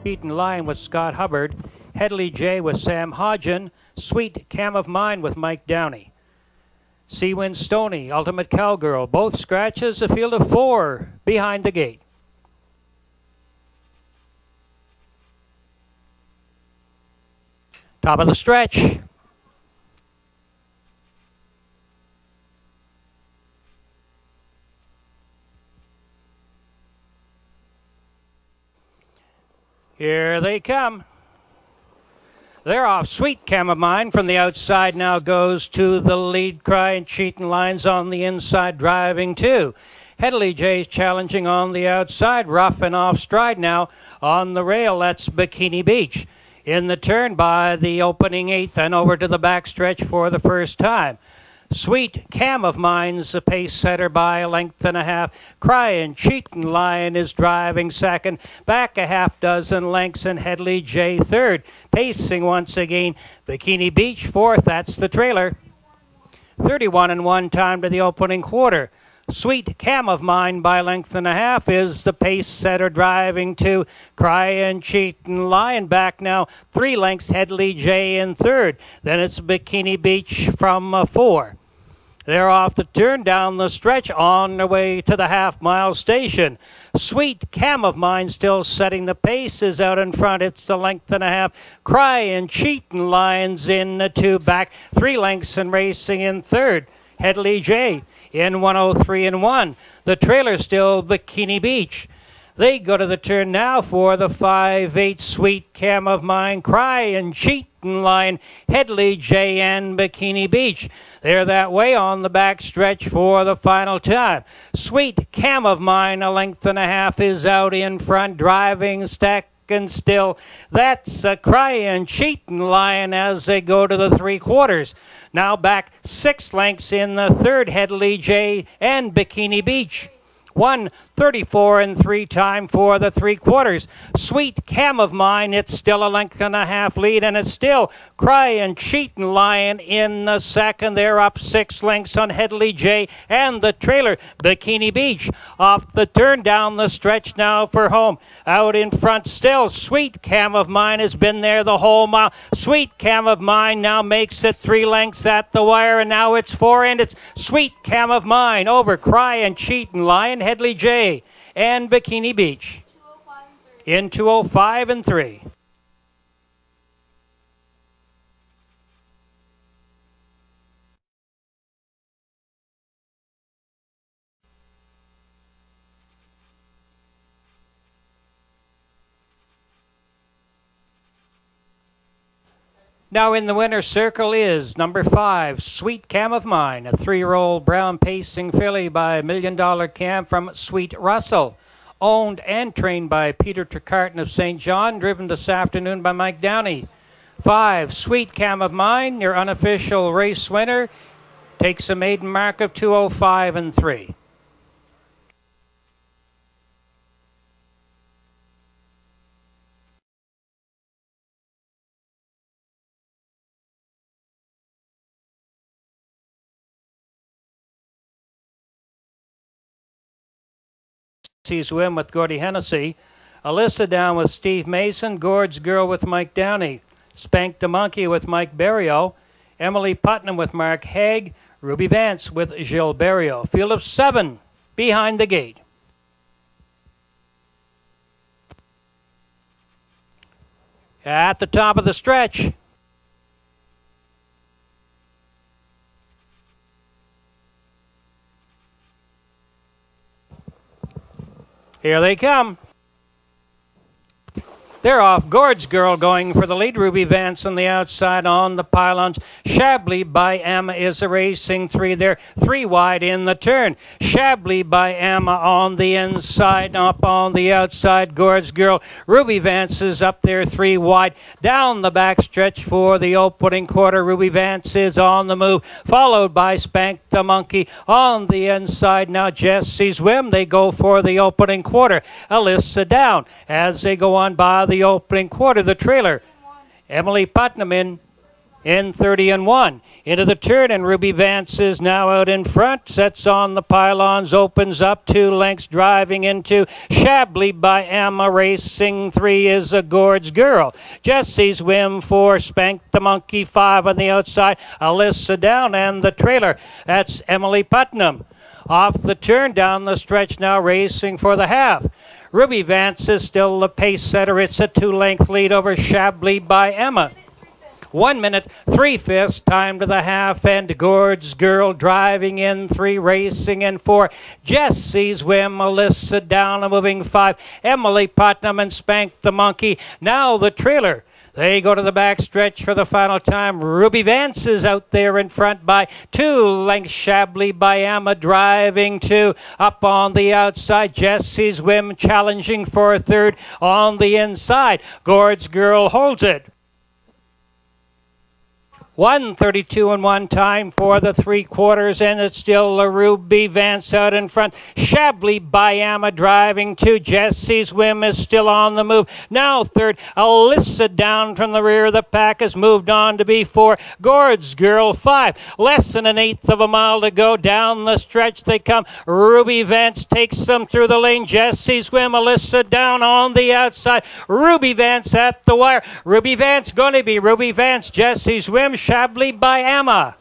Beaten Lion with Scott Hubbard. Headley J with Sam Hodgen. Sweet Cam of Mine with Mike Downey. Seawind Stoney, Ultimate Cowgirl, both scratches, a field of 4 behind the gate. Top of the stretch. Here they come. They're off. Sweet Cam of Mine from the outside now goes to the lead. Cry and Cheatin' Lines on the inside, driving 2. Headley J's challenging on the outside, rough and off stride now on the rail. That's Bikini Beach. In the turn by the opening 8th and over to the backstretch for the first time. Sweet Cam of Mine's a pace setter by a length and a half. Cryin' Cheatin' Lion is driving second. Back a half dozen lengths and Headley J third. Pacing once again. Bikini Beach fourth. That's the trailer. 31-1 time to the opening quarter. Sweet Cam of Mine by length and a half is the pace setter driving 2. Cryin' Cheatin' Lion back now 3 lengths. Headley J in third. Then it's Bikini Beach from 4. They're off the turn down the stretch on their way to the half-mile station. Sweet Cam of Mine still setting the pace is out in front. It's the length and a half. Cryin' Cheatin' Lions in the 2 back. 3 lengths and racing in third. Headley J in 103-1. The trailer still Bikini Beach. They go to the turn now for the 5-8. Sweet Cam of Mine, Cryin' Cheatin' Lion, Headley J and Bikini Beach. They're that way on the back stretch for the final time. Sweet Cam of Mine, a length and a half, is out in front, driving second still. That's a Cryin' Cheatin' Lion as they go to the 3/4. Now back 6 lengths in the third. Headley J and Bikini Beach. 1:34-3 time for the 3/4. Sweet Cam of Mine, it's still a length and a half lead, and it's still Cryin' Cheatin' Lion in the second. They're up 6 lengths on Headley J and the trailer Bikini Beach. Off the turn down the stretch now for home. Out in front still, Sweet Cam of Mine has been there the whole mile. Sweet Cam of Mine now makes it 3 lengths at the wire, and now it's 4, and it's Sweet Cam of Mine over Cryin' Cheatin' Lion, Headley J and Bikini Beach in 2:05-3. Now in the winner's circle is number 5, Sweet Cam of Mine, a 3-year-old brown pacing filly by $1 Million Cam from Sweet Russell. Owned and trained by Peter Trecarton of St. John, driven this afternoon by Mike Downey. 5, Sweet Cam of Mine, your unofficial race winner, takes a maiden mark of 2:05-3. Win with Gordy Hennessy. Alyssa down with Steve Mason. Gord's Girl with Mike Downey. Spank the Monkey with Mike Berrio. Emily Putnam with Mark Haig. Ruby Vance with Gilles Berrio. Field of 7 behind the gate. At the top of the stretch. Here they come. They're off. Gord's Girl going for the lead. Ruby Vance on the outside on the pylons. Chablis by Emma is a racing 3 there. 3 wide in the turn. Chablis by Emma on the inside. Up on the outside, Gord's Girl. Ruby Vance is up there 3 wide. Down the back stretch for the opening quarter. Ruby Vance is on the move. Followed by Spank the Monkey on the inside. Now Jesse's Whim. They go for the opening quarter. Alyssa down as they go on by the opening quarter. The trailer, Emily Putnam in 30-1. into the turn, and Ruby Vance is now out in front, sets on the pylons, opens up 2 lengths, driving into Shabley by Emma. Racing 3 is a Gord's Girl. Jesse's Whim 4, Spank the Monkey 5 on the outside, Alyssa down, and the trailer, that's Emily Putnam. Off the turn, down the stretch now, racing for the half. Ruby Vance is still the pace setter. It's a 2-length lead over Shabley by Emma. 1 minute, 3/5 time to the half, and Gord's Girl driving in 3, racing in 4. Jesse's Whim, Alyssa down, a moving 5. Emily Putnam and Spank the Monkey. Now the trailer. They go to the back stretch for the final time. Ruby Vance is out there in front by 2 lengths. Shabley by Emma driving 2. Up on the outside, Jesse's Whim challenging for 3rd on the inside. Gord's Girl holds it. 1:32.1 time for the 3/4, and it's still Ruby Vance out in front. Shabley by Emma driving 2. Jesse's Whim is still on the move. Now 3rd. Alyssa down from the rear of the pack has moved on to be 4. Gord's Girl 5. Less than 1/8 of a mile to go. Down the stretch they come. Ruby Vance takes them through the lane. Jesse's Whim, Alyssa down on the outside. Ruby Vance at the wire. Ruby Vance going to be Ruby Vance. Jesse's Whim, Shabley by Emma.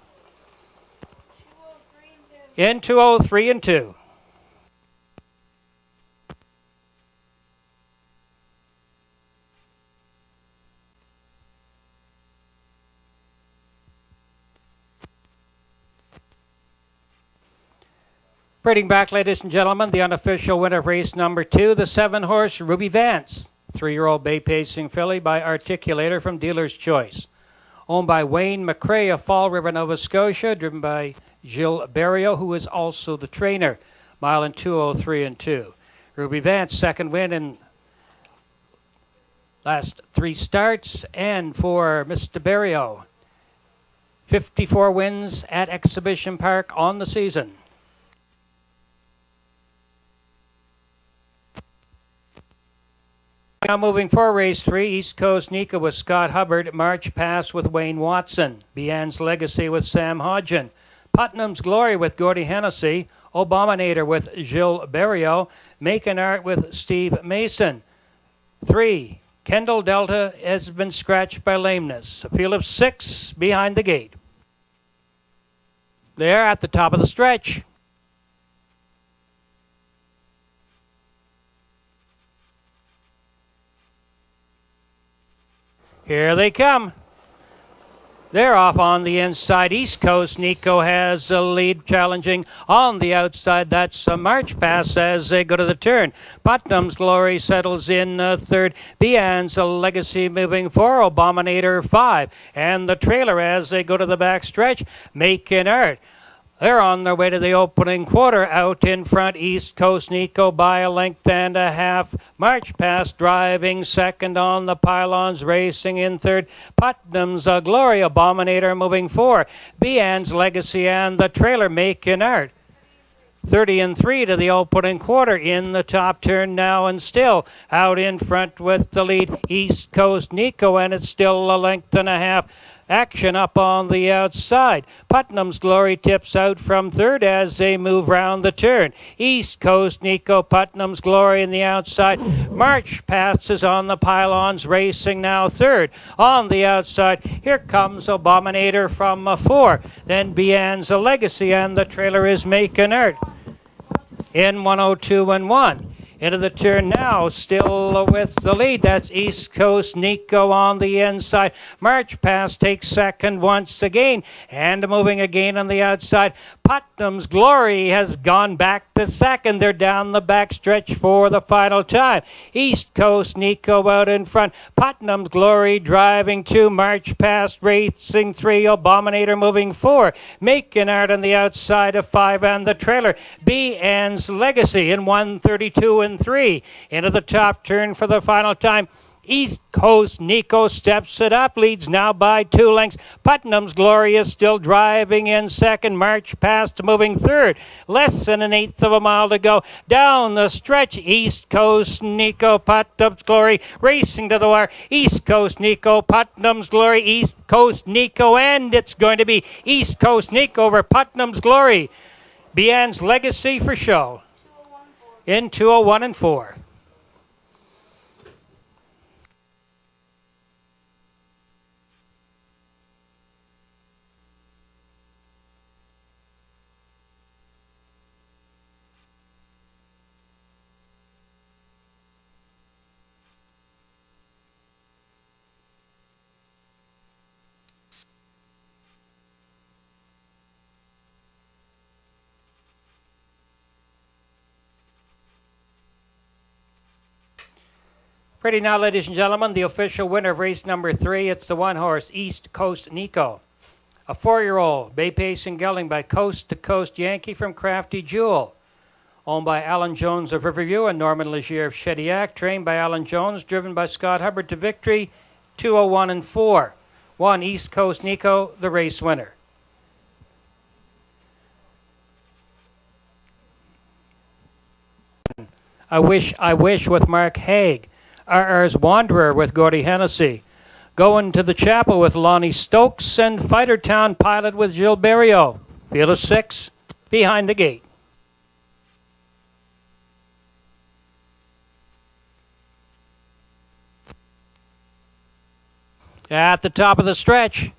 In 2:03 and 2. Bringing back, ladies and gentlemen, the unofficial winner of race number 2, the 7-horse Ruby Vance. 3-year-old bay pacing filly by Articulator from Dealer's Choice. Owned by Wayne McCrae of Fall River, Nova Scotia, driven by Gilles Barrio, who is also the trainer. Mile in 2:03 and 2. Ruby Vance, 2nd win in last 3 starts. And for Mr. Barrio, 54 wins at Exhibition Park on the season. Now moving for race 3, East Coast Nika with Scott Hubbard, March Pass with Wayne Watson, Bian's Legacy with Sam Hodgen, Putnam's Glory with Gordy Hennessy, Obaminator with Gilles Barrio, Making Art with Steve Mason. 3, Kendall Delta has been scratched by lameness. A field of 6 behind the gate. They're at the top of the stretch. Here they come. They're off on the inside. East Coast Nico has a lead, challenging on the outside. That's a March Pass as they go to the turn. Putnam's Glory settles in 3rd. Bian's Legacy moving 4. Obaminator 5. And the trailer as they go to the back stretch. Making Art. They're on their way to the opening quarter. Out in front, East Coast Nico by a length and a half. March Pass driving 2nd on the pylons, racing in 3rd. Putnam's Glory, Abominator moving 4. Bian's Legacy and the trailer Making Art. 30 and 3 to the opening quarter. In the top turn now, and still out in front with the lead, East Coast Nico, and it's still a length and a half. Action up on the outside. Putnam's Glory tips out from 3rd as they move round the turn. East Coast Nico, Putnam's Glory in the outside. March passes on the pylons, racing now 3rd. On the outside, here comes Abominator from 4. Then Bian's a Legacy, and the trailer is Making Art. In 1:02 and 1. Into the turn now, still with the lead. That's East Coast Nico on the inside. March Pass takes 2nd once again, and moving again on the outside. Putnam's Glory has gone back to 2nd. They're down the back stretch for the final time. East Coast Nico out in front. Putnam's Glory driving 2. March Pass racing 3. Abominator moving 4. Making Art on the outside of 5, and the trailer Bian's Legacy in 1:32 and 3. Into the top turn for the final time. East Coast Nico steps it up, leads now by 2 lengths. Putnam's Glory is still driving in second. March past moving third. Less than an eighth of a mile to go. Down the stretch, East Coast Nico, Putnam's Glory racing to the wire. East Coast Nico, Putnam's Glory, East Coast Nico, and it's going to be East Coast Nico over Putnam's Glory. Bian's Legacy for show in 201 and 4. Ready now, ladies and gentlemen, the official winner of race number 3. It's the one-horse East Coast Nico. A 4-year-old, bay pace and gelding by Coast to Coast Yankee from Crafty Jewel. Owned by Alan Jones of Riverview and Norman Legier of Shediac. Trained by Alan Jones, driven by Scott Hubbard to victory, 201 and 4. 1 East Coast Nico, the race winner. I Wish with Mark Haig. RR's Wanderer with Gordy Hennessy. Going to the Chapel with Lonnie Stokes and Fighter Town Pilot with Jill Berrio. Field of 6 behind the gate. At the top of the stretch.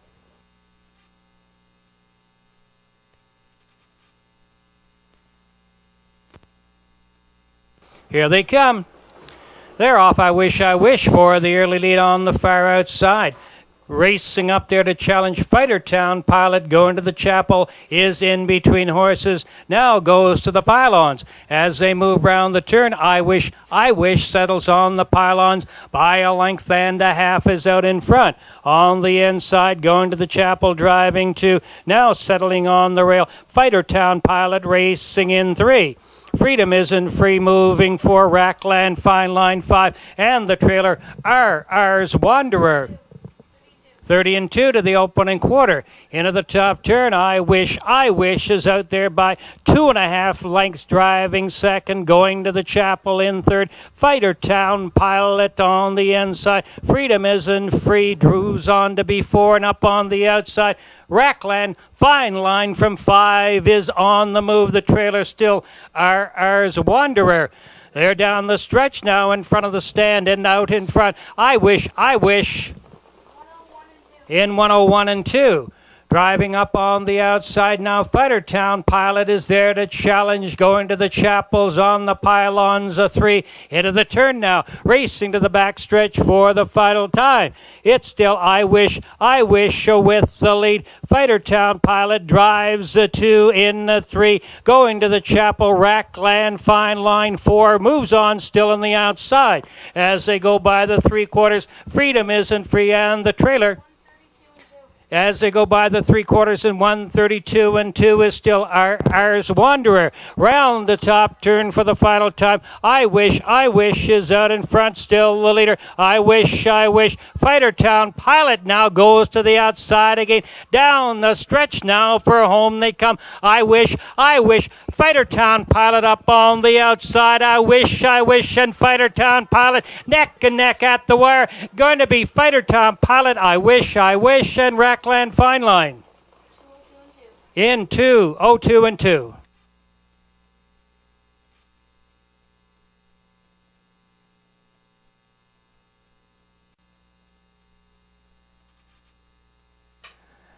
Here they come. They're off, I Wish for the early lead on the far outside. Racing up there to challenge Fighter Town Pilot, going to the Chapel, is in between horses, now goes to the pylons. As they move round the turn, I Wish settles on the pylons by a length and a half, is out in front. On the inside, going to the Chapel, driving 2, now settling on the rail. Fighter Town Pilot racing in 3. Freedom Isn't Free moving 4, Rackland Fine Line 5, and the trailer RR's Wanderer. 30 and 2 to the opening quarter. Into the top turn, I Wish is out there by 2.5 lengths, driving second, going to the Chapel in third. Fighter Town Pilot on the inside. Freedom Isn't Free drews on to be 4, and up on the outside, Rackland Fine Line from 5 is on the move. The trailer still RR's Wanderer. They're down the stretch now in front of the stand and out in front. I Wish in 101 and 2. Driving up on the outside now, Fighter Town Pilot is there to challenge, going to the Chapels on the pylons, a 3. Into the turn now, racing to the backstretch for the final time. It's still I Wish with the lead. Fighter Town Pilot drives a 2 in the 3. Going to the Chapel, Rackland Fine Line 4 moves on still on the outside. As they go by the 3/4, Freedom Isn't Free and the trailer. As they go by the 3/4 and 132 and 2 is still RR's Wanderer. Round the top turn for the final time. I Wish is out in front, still the leader. I Wish. Fighter Town Pilot now goes to the outside again. Down the stretch now for home they come. I Wish. Fighter Town Pilot up on the outside. I Wish, and Fighter Town Pilot neck and neck at the wire. Going to be Fighter Town Pilot, I Wish, and Rackland Fine Line. In 202 and 2.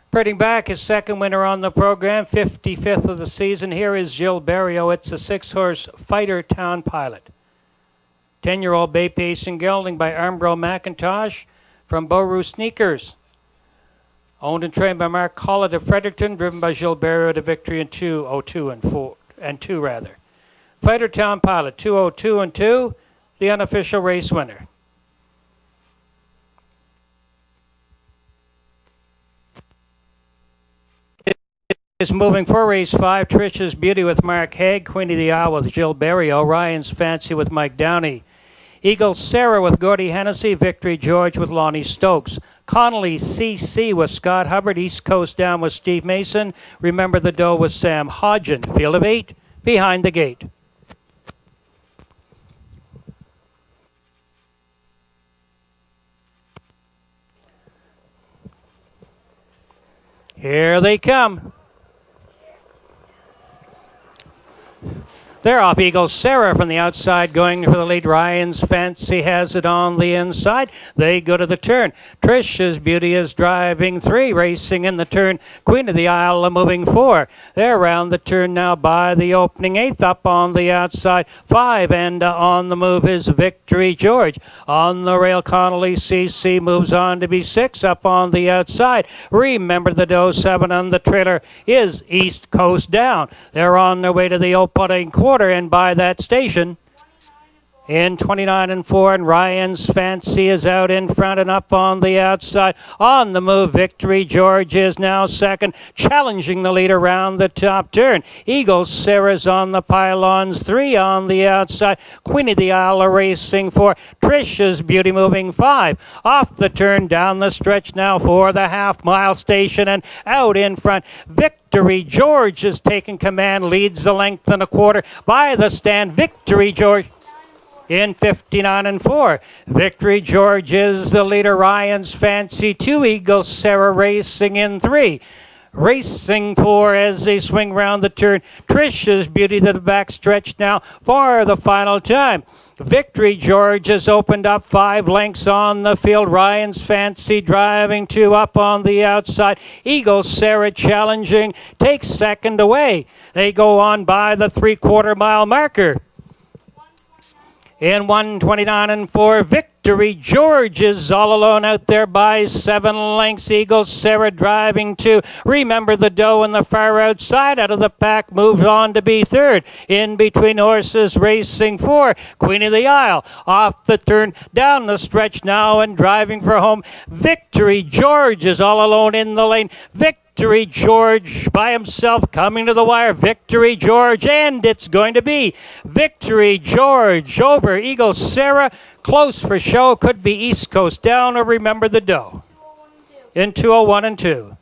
Spreading back, his second winner on the program, 55th of the season. Here is Jill Berrio. It's a 6-horse Fighter Town Pilot. 10-year-old bay pace and gelding by Armbro McIntosh from Boru Sneakers. Owned and trained by Mark Collett of Fredericton, driven by Jill Berrio to victory in 202 and 2 rather. Fighter Town Pilot, 202 and 2, the unofficial race winner. Is moving for race 5, Trish's Beauty with Mark Haig, Queenie the Owl with Jill Berrio, Ryan's Fancy with Mike Downey. Eagle Sarah with Gordy Hennessy, Victory George with Lonnie Stokes. Connolly CC with Scott Hubbard, East Coast Down with Steve Mason. Remember the Doe with Sam Hodgen. Field of 8, behind the gate. Here they come. They're off. Eagle Sarah from the outside going for the lead. Ryan's Fancy has it on the inside. They go to the turn. Trish's Beauty is driving 3, racing in the turn. Queen of the Isle moving 4. They're around the turn now by the opening 8th. Up on the outside 5, and on the move is Victory George. On the rail, Connolly CC moves on to be 6. Up on the outside, Remember the Doe 7, on the trailer is East Coast Down. They're on their way to the opening quarter, and by that station in 29 and 4, and Ryan's Fancy is out in front and up on the outside. On the move, Victory George is now second, challenging the lead around the top turn. Eagle Sarah's on the pylons, 3 on the outside. Queen of the Isle racing 4. Trish's Beauty moving 5. Off the turn, down the stretch now for the half-mile station, and out in front, Victory George is taking command, leads a length and a quarter by the stand. Victory George in 59 and 4. Victory George is the leader. Ryan's Fancy 2. Eagle Sarah racing in 3. Racing 4 as they swing round the turn. Trish's Beauty to the back stretch now for the final time. Victory George has opened up 5 lengths on the field. Ryan's Fancy driving 2 up on the outside. Eagle Sarah challenging, takes second away. They go on by the 3/4 mile marker. In 1:29 and 4, Victory George is all alone out there by 7 lengths. Eagle Sarah driving 2. Remember the Doe on the far outside out of the pack moves on to be 3rd. In between horses racing 4. Queen of the Isle off the turn, down the stretch now and driving for home. Victory George is all alone in the lane. Victory George by himself coming to the wire. Victory George, and it's going to be Victory George over Eagle Sarah. Close for show. Could be East Coast Down or Remember the Doe. In 2:01 and 2.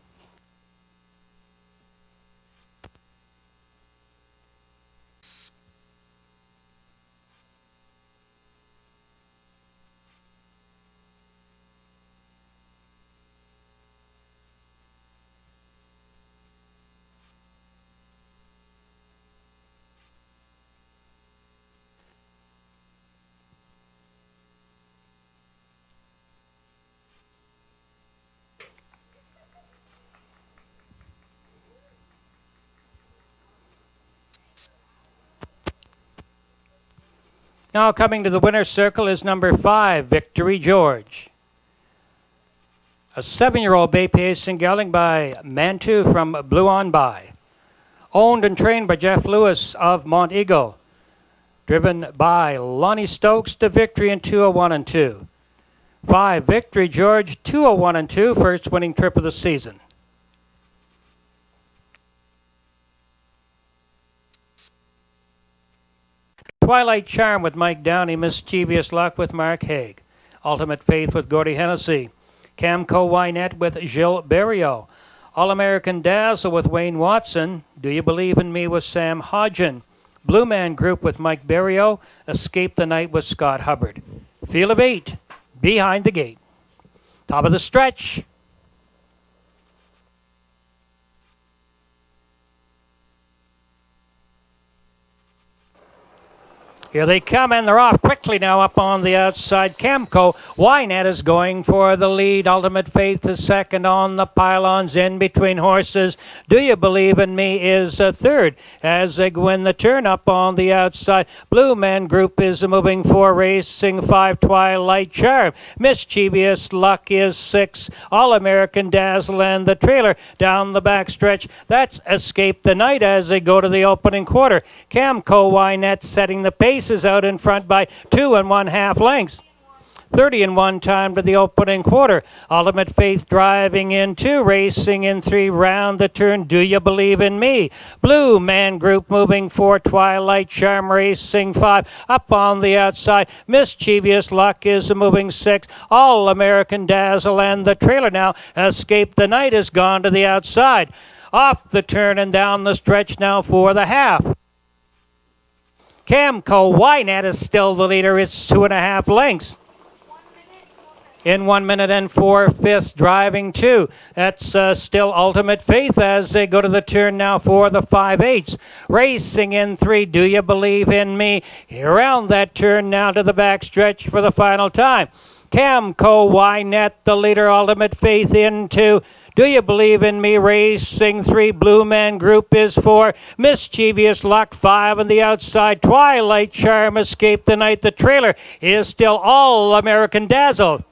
Now coming to the winner's circle is number 5, Victory George. A 7-year-old bay pacing gelding by Mantu from Blue On By. Owned and trained by Jeff Lewis of Mont Eagle. Driven by Lonnie Stokes to victory in 2:01 and 2. 5, Victory George, 2:01 and 2, first winning trip of the season. Twilight Charm with Mike Downey, Mischievous Luck with Mark Haig. Ultimate Faith with Gordy Hennessy. Camco Wynette with Gilles Berriot. All-American Dazzle with Wayne Watson. Do You Believe in Me with Sam Hodgen. Blue Man Group with Mike Berriot. Escape the Night with Scott Hubbard. Field of 8, behind the gate. Top of the stretch. Here they come, and they're off quickly now up on the outside. Camco Wynette is going for the lead. Ultimate Faith is second on the pylons in between horses. Do You Believe in Me is third as they go in the turn up on the outside. Blue Man Group is moving 4, racing 5. Twilight Charm. Mischievous Luck is 6. All-American Dazzle and the trailer down the back stretch. That's Escape the Night as they go to the opening quarter. Camco Wynette setting the pace is out in front by 2 1/2 lengths. 1:30 time to the opening quarter. Ultimate Faith driving in 2, racing in 3, round the turn. Do You Believe in Me? Blue Man Group moving 4, Twilight Charm racing 5. Up on the outside, Mischievous Luck is moving 6. All American Dazzle and the trailer now. Escape the Night has gone to the outside. Off the turn and down the stretch now for the half. Camco Wynette is still the leader. It's 2.5 lengths. In 1 minute and 4/5, driving 2. That's still Ultimate Faith as they go to the turn now for the 5/8. Racing in 3, Do You Believe in Me? Around that turn now to the back stretch for the final time. Camco Wynette, the leader. Ultimate Faith in 2. Do You Believe in Me? Racing 3. Blue Man Group is 4. Mischievous Luck 5 on the outside. Twilight Charm, Escape the Night. The trailer is still All American Dazzle.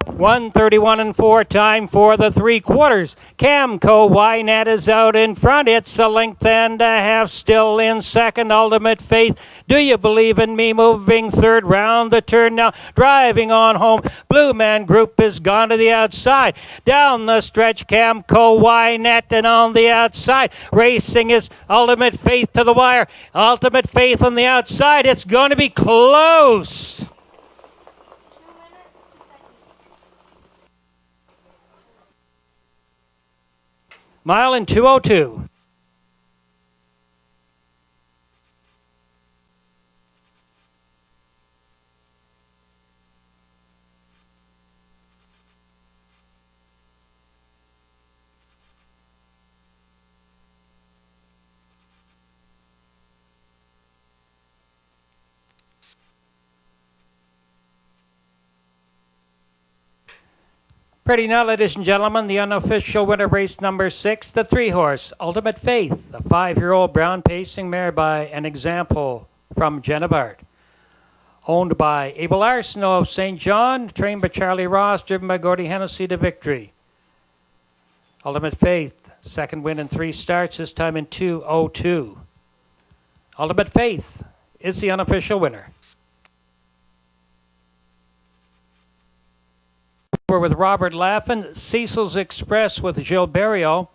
1:31 and 4 time for the 3/4. Camco Wynette is out in front. It's a length and a half still in second. Ultimate Faith, Do You Believe in Me? Moving third, round the turn now, driving on home. Blue Man Group has gone to the outside. Down the stretch, Camco Wynette, and on the outside, racing is Ultimate Faith to the wire. Ultimate Faith on the outside. It's going to be close. Mile in 2:02. Pretty now, ladies and gentlemen, the unofficial winner, race number 6, the 3-horse, Ultimate Faith, the 5-year-old brown pacing mare by An Example from Jenna Bart. Owned by Abel Arsenault of St. John, trained by Charlie Ross, driven by Gordy Hennessy to victory. Ultimate Faith, second win in 3 starts, this time in 2:02. Ultimate Faith is the unofficial winner. We're with Robert Laffin, Cecil's Express with Gilles Berriot,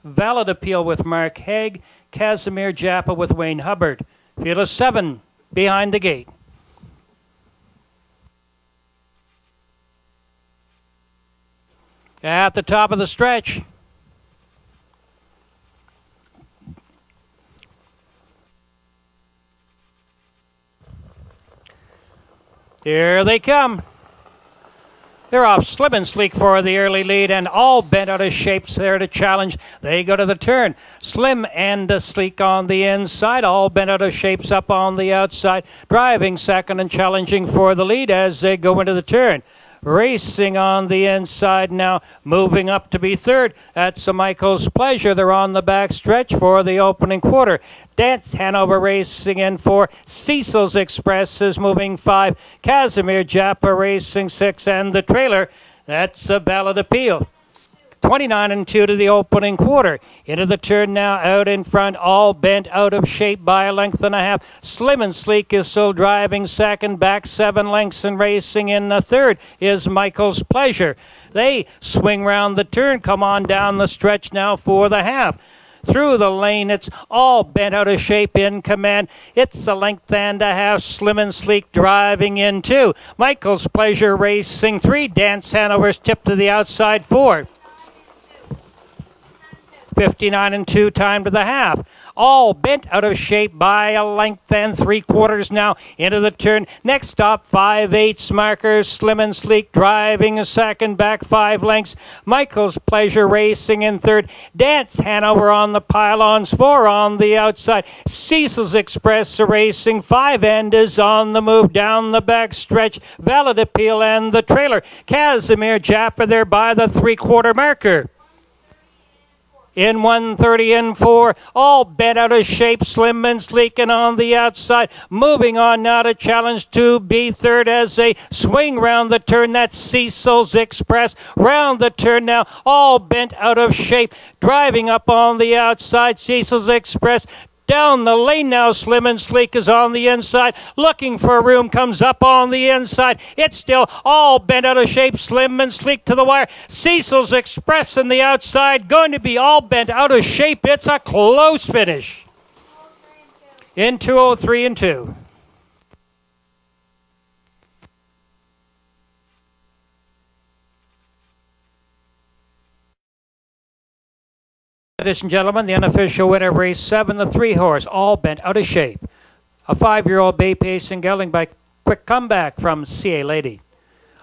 Valid Appeal with Mark Haig, Casimir Japa with Wayne Hubbard. Field of 7 behind the gate. At the top of the stretch. Here they come. They're off slim and sleek for the early lead, and all bent out of shapes there to challenge. They go to the turn. Slim and sleek on the inside, all bent out of shapes up on the outside. Driving second and challenging for the lead as they go into the turn. Racing on the inside now, moving up to be third. That's Michael's Pleasure. They're on the back stretch for the opening quarter. Dance Hanover racing in 4. Cecil's Express is moving 5. Casimir Japa racing 6. And the trailer, that's a Valid Appeal. 29 and 2 to the opening quarter. Into the turn now, out in front, all bent out of shape by a length and a half. Slim and Sleek is still driving second, back 7 lengths, and racing in the third is Michael's Pleasure. They swing round the turn, come on down the stretch now for the half. Through the lane, it's all bent out of shape in command. It's a length and a half, Slim and Sleek driving in 2. Michael's Pleasure racing 3. Dance Hanover's tipped to the outside 4. 59 and 2 time to the half. All bent out of shape by a length and 3/4 now into the turn. Next stop, 5/8 markers. Slim and Sleek driving a second, back 5 lengths. Michael's Pleasure racing in third. Dance Hanover on the pylons, 4 on the outside. Cecil's Express racing 5 and is on the move down the back stretch. Valid Appeal and the trailer. Casimir Japa there by the 3/4 marker. In 1:30 and 4, all bent out of shape, Slim and Sleek, and on the outside. Moving on now to challenge to be third as they swing round the turn. That's Cecil's Express. Round the turn now, all bent out of shape. Driving up on the outside, Cecil's Express. Down the lane now, Slim and Sleek is on the inside. Looking for room, comes up on the inside. It's still all bent out of shape. Slim and Sleek to the wire. Cecil's Express in the outside, going to be all bent out of shape. It's a close finish. In 2:03 and 2. Ladies and gentlemen, the unofficial winner of race 7, the 3-horse, all bent out of shape. A 5-year-old bay pacing gelding by quick comeback from CA Lady.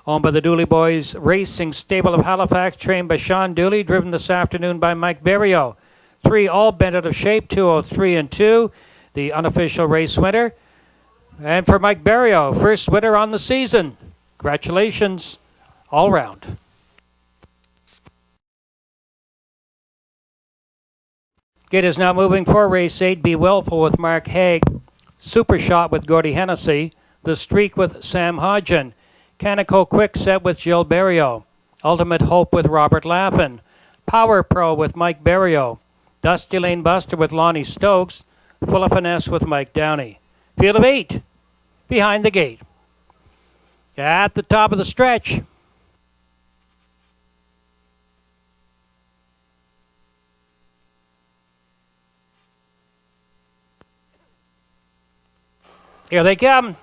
Owned by the Dooley Boys Racing Stable of Halifax, trained by Sean Dooley, driven this afternoon by Mike Berrio. 3 all bent out of shape, 2:03 and 2, the unofficial race winner. And for Mike Berrio, first winner on the season. Congratulations all round. Gate is now moving for race 8. Be Willful with Mark Haig. Super Shot with Gordy Hennessy. The Streak with Sam Hodgen. Canico Quickset with Jill Berrio. Ultimate Hope with Robert Laffin. Power Pro with Mike Berrio. Dusty Lane Buster with Lonnie Stokes. Full of Finesse with Mike Downey. Field of 8 behind the gate. At the top of the stretch. Here they come.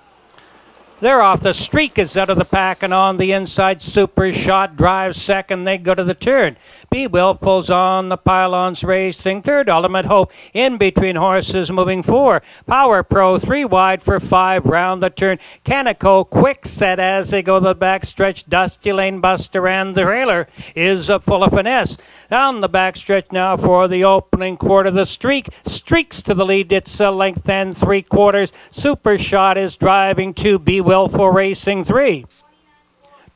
They're off. The Streak is out of the pack, and on the inside, Super Shot drives second. They go to the turn. Be Willful's on the pylons racing third. Ultimate Hope in between horses moving 4. Power Pro 3 wide for 5 round the turn. Canico Quickset as they go the back stretch. Dusty Lane Buster and the trailer is Full of Finesse. Down the back stretch now for the opening quarter. The Streak streaks to the lead. It's a length and 3/4. Super Shot is driving 2. Be Willful racing 3.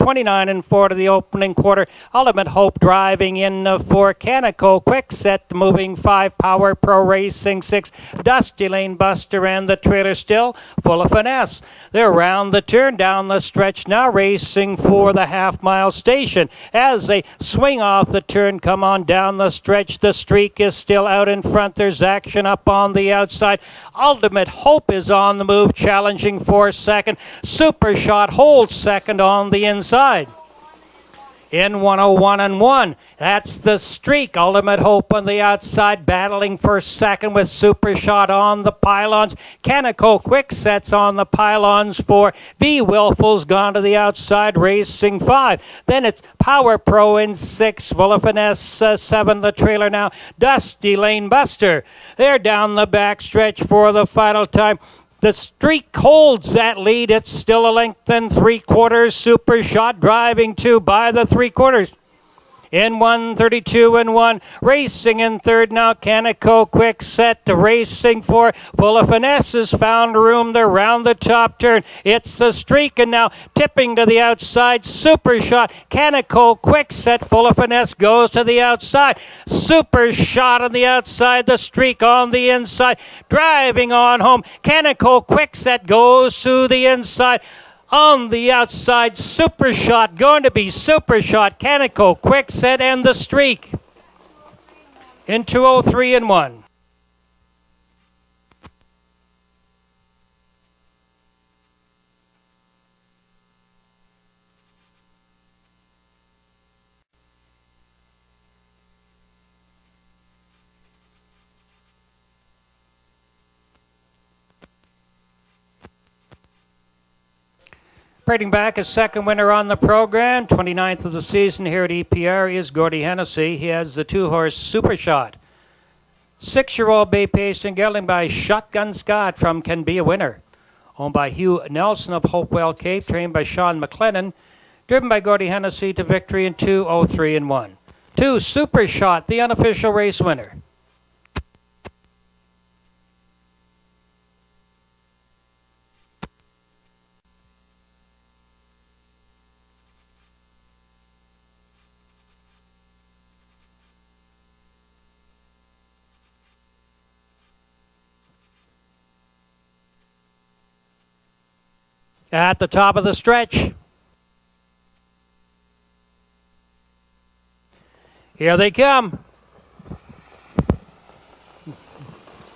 29 and 4 to the opening quarter. Ultimate Hope driving in 4. Canico Quickset moving 5. Power Pro racing 6. Dusty Lane Buster and the trailer still Full of Finesse. They're round the turn down the stretch now, racing for the half-mile station. As they swing off the turn, come on down the stretch. The Streak is still out in front. There's action up on the outside. Ultimate Hope is on the move, challenging for second. Super Shot holds second on the inside. In 1:01 and 1, that's the Streak. Ultimate Hope on the outside, battling for second with Super Shot on the pylons. Canico Quickset's on the pylons for Be Willful's gone to the outside, racing 5. Then it's Power Pro in 6, Full of Finesse 7, the trailer now. Dusty Lane Buster. They're down the back stretch for the final time. The Streak holds that lead. It's still a length and 3/4. Super Shot driving 2 by the 3/4. In 1:32 and 1, racing in third now. Canico Quickset racing 4. Full of Finesse has found room. They're round the top turn. It's the Streak, and now tipping to the outside. Super Shot. Canico Quickset. Full of Finesse goes to the outside. Super Shot on the outside. The Streak on the inside. Driving on home. Canico Quickset goes to the inside. On the outside, Super Shot, going to be Super Shot, Canico Quickset, and the Streak. In 2:03 and 1. Parading back as second winner on the program, 29th of the season here at EPR, is Gordy Hennessy. He has the 2-horse Super Shot. 6-year-old bay pacing gelding by Shotgun Scott from Can Be a Winner. Owned by Hugh Nelson of Hopewell Cape, trained by Sean McLennan. Driven by Gordy Hennessy to victory in 2:03 and 1. 2, Super Shot, the unofficial race winner. At the top of the stretch. Here they come.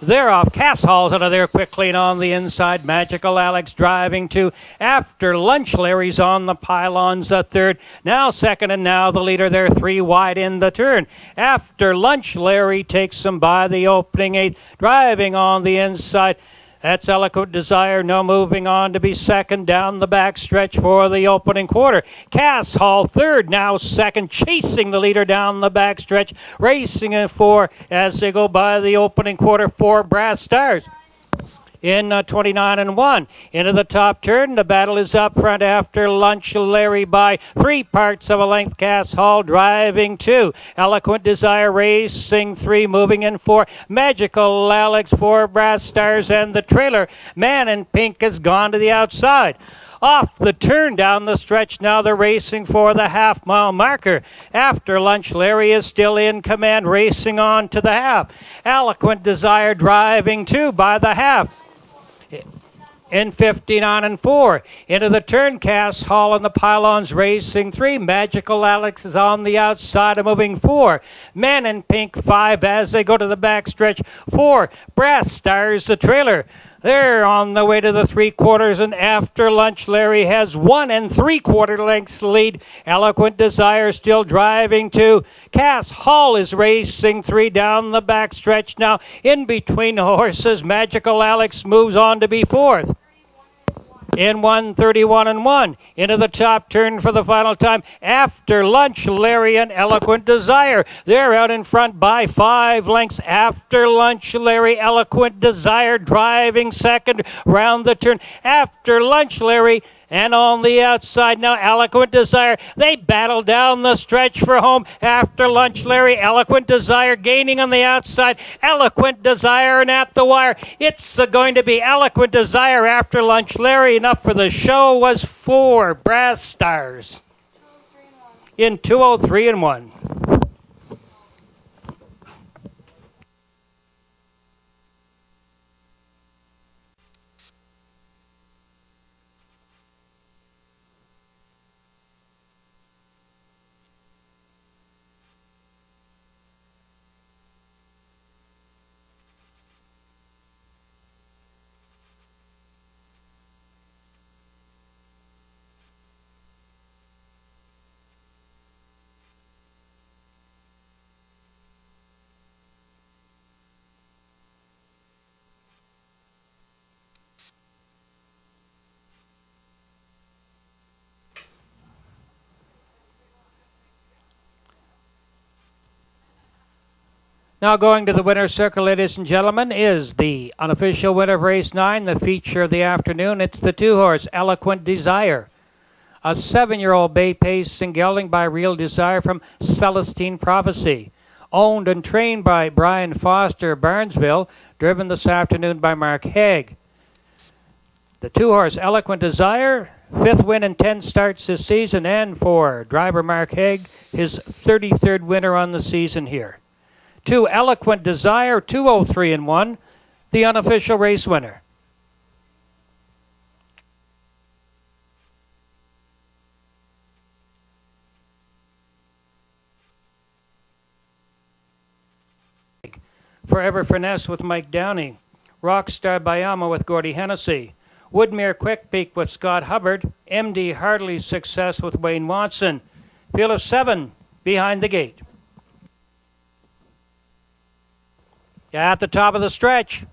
They're off. Cass Hall's out of there quickly and on the inside. Magical Alex driving 2. After lunch, Larry's on the pylons, a third. Now second, and now the leader there, 3 wide in the turn. After lunch, Larry takes them by the opening 8. Driving on the inside. That's Eloquent Desire, now moving on to be second down the back stretch for the opening quarter. Cass Hall third, now second, chasing the leader down the back stretch, racing in 4 as they go by the opening quarter for Brass Stars. In 29 and 1. Into the top turn, the battle is up front after lunch. Larry by 3 parts of a length. Cass Hall driving 2. Eloquent Desire racing 3, moving in 4. Magical Alex for Brass Stars, and the trailer, Man in Pink, has gone to the outside. Off the turn down the stretch, now they're racing for the half-mile marker. After lunch, Larry is still in command, racing on to the half. Eloquent Desire driving 2 by the half. In 59 and 4. Into the turn, Cass Hall and the pylons racing 3. Magical Alex is on the outside of moving 4. Man in Pink 5 as they go to the back stretch. 4. Brass Stars, the trailer. They're on the way to the 3/4, and after lunch, Larry has 1 3/4 lengths lead. Eloquent Desire still driving 2. Cass Hall is racing 3 down the back stretch now. In between horses, Magical Alex moves on to be 4th. In 1:31 and 1. Into the top turn for the final time. After lunch, Larry and Eloquent Desire. They're out in front by 5 lengths. After lunch, Larry, Eloquent Desire driving second round the turn. After lunch, Larry, and on the outside now, Eloquent Desire. They battle down the stretch for home. After lunch, Larry, Eloquent Desire gaining on the outside. Eloquent Desire, and at the wire, it's going to be Eloquent Desire after lunch, Larry. Enough for the show was 4 Brass Stars in 2:03 and 1. Now going to the winner's circle, ladies and gentlemen, is the unofficial winner of race 9, the feature of the afternoon. It's the 2-horse Eloquent Desire, a 7-year-old bay pace and gelding by Real Desire from Celestine Prophecy, owned and trained by Brian Foster, Barnesville, driven this afternoon by Mark Haig. The 2-horse Eloquent Desire, 5th win in 10 starts this season, and for driver Mark Haig, his 33rd winner on the season here. 2 Eloquent Desire, 2:03 and 1, the unofficial race winner. Forever Finesse with Mike Downey. Rockstar Bayama with Gordy Hennessy. Woodmere Quick Peak with Scott Hubbard. MD Hartley's Success with Wayne Watson. Field of 7 behind the gate. At the top of the stretch.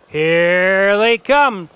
Here they come.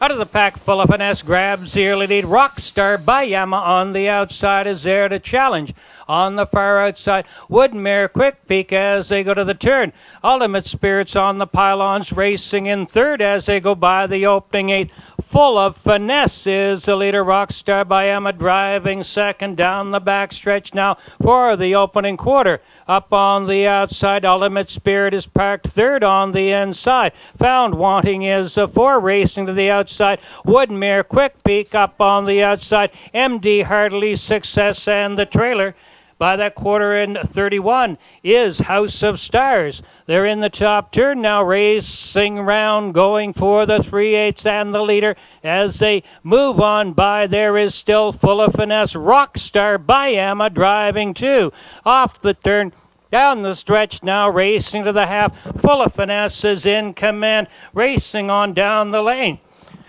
Out of the pack, full of finesse, grabs the early lead. Rockstar Bayama on the outside is there to challenge. On the far outside, Woodmere Quick Peak as they go to the turn. Ultimate Spirits on the pylons, racing in 3rd as they go by the opening 8. Full of Finesse is the leader. Rockstar Bayama driving 2nd down the back stretch now for the opening quarter. Up on the outside, Ultimate Spirit is parked 3rd on the inside. Found Wanting is 4, racing to the outside. Woodmere Quick Peak up on the outside. MD Hartley's Success, and the trailer by that 1:31 is House of Stars. They're in the top turn now, racing round, going for the 3/8 and the leader. As they move on by, there is still Full of Finesse. Rockstar Bayama driving 2. Off the turn, Down the stretch now, racing to the half, full of finesse is in command, racing on down the lane.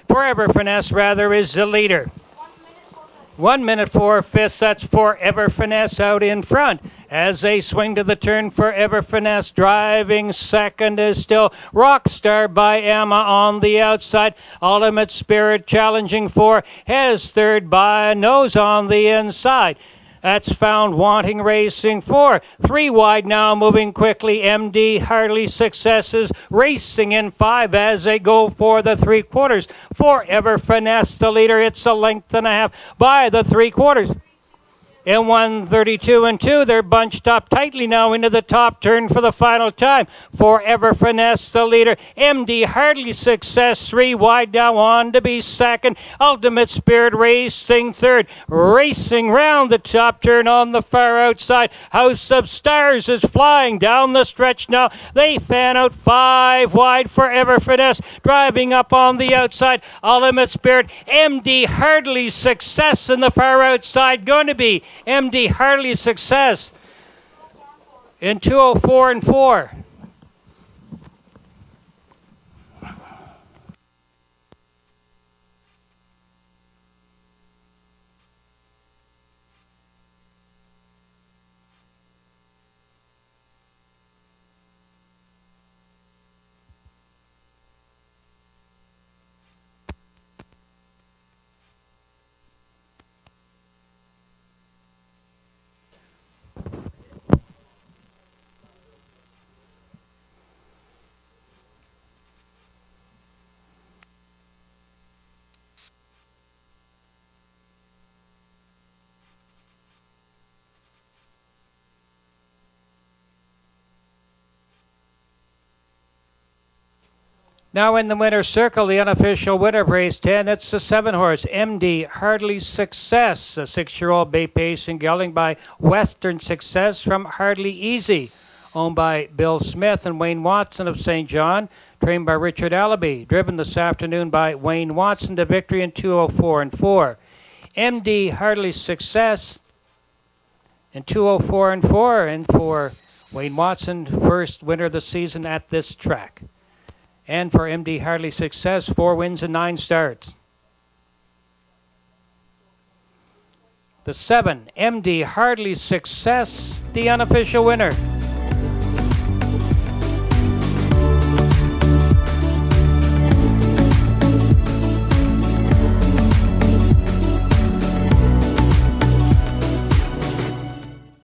Forever Finesse, rather, is the leader. 1 minute 4/5, that's Forever Finesse out in front. As they swing to the turn, Forever Finesse driving second is still Rockstar by Emma on the outside. Ultimate Spirit challenging for has third by Nose on the inside. That's Found Wanting racing 4. 3 wide now, moving quickly. MD Harley Successes racing in 5 as they go for the 3/4. Forever Finesse, the leader. It's a length and a half by the 3/4. In 1:32 and 2, they're bunched up tightly now into the top turn for the final time. Forever Finesse, the leader. MD Harley Success, 3 wide now, on to be second. Ultimate Spirit racing third. Racing round the top turn on the far outside. House of Stars is flying down the stretch now. They fan out 5 wide. Forever Finesse driving up on the outside. Ultimate Spirit, MD Harley Success in the far outside. Going to be MD Harley Success in 2:04 and 4. Now in the winner's circle, the unofficial winner of race 10, it's the 7-horse, MD Harley Success, a 6-year-old bay pace and gelding by Western Success from Hardly Easy, owned by Bill Smith and Wayne Watson of St. John, trained by Richard Allaby, driven this afternoon by Wayne Watson to victory in 2:04 and 4. MD Harley Success in 2:04 and 4, and for Wayne Watson, first winner of the season at this track. And for MD Harley Success, 4 wins and 9 starts. The 7, MD Harley Success, the unofficial winner.